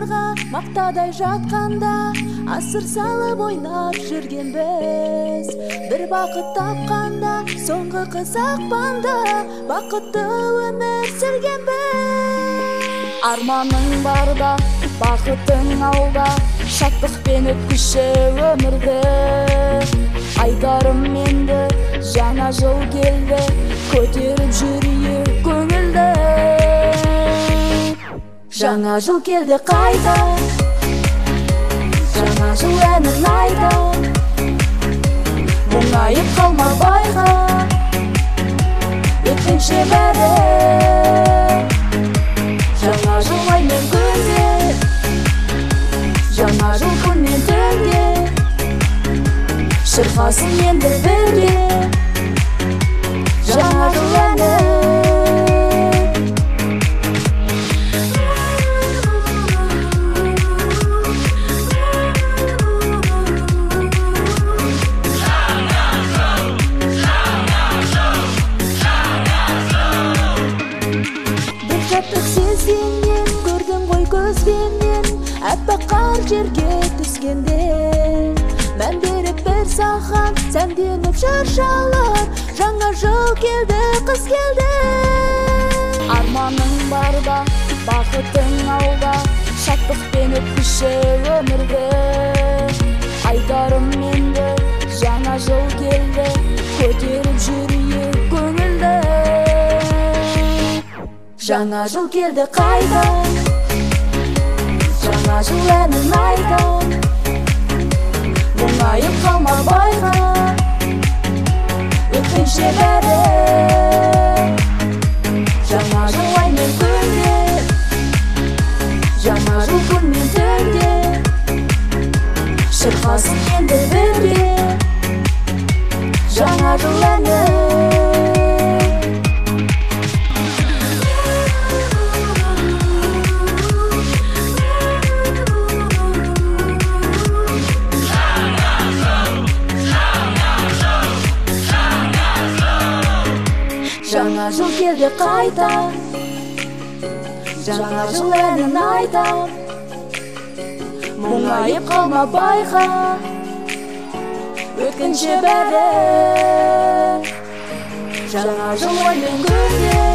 айдарға мақтадай жатқанда асыр салып ойнап жүргенбіз. Бір бақыт тапқанда соңғы қыз ақпанда бақытты өмір сүргенбіз. Арманың барда, бақытың алда, шаттықпен өткізші өмірді. Айдарым енді жаңа жыл келді, көтеріп жүрейік көңілді. Жаңа жыл келді қайта, жаңа жыл әнін айта, мұңайып қалма байға, өткінші бәрі. Жаңа жыл аймен күнде, жаңа жыл күнмен түнде, шырқасын енді бірге жаңа жыл әні. Сезгеннен көрдім ғой көзбенен, әппақ қар жерге түскенде, мән беріп бір саған сәнденіп шаршалар. Жаңа жыл келді, қыз келді. Арманың барда, бақытың алда, шаттықпен өткізші өмірді. Айдарым енді жаңа жыл келді, көтеріп жүрейік көңілді. Жаңа жыл келді қайта, жаңа жыл әнін айта, мұңайып қалма байға, өткінші бәрі. Жаңа жыл аймен күнде, жаңа жыл күнмен түнде, шырқасын енді бірге жаңа жыл әні. Жаңа жыл келді қайта, жаңа жыл әнін айта, мұңайып қалма байға, өткінші бәрі. Жаңа жыл аймен күнде,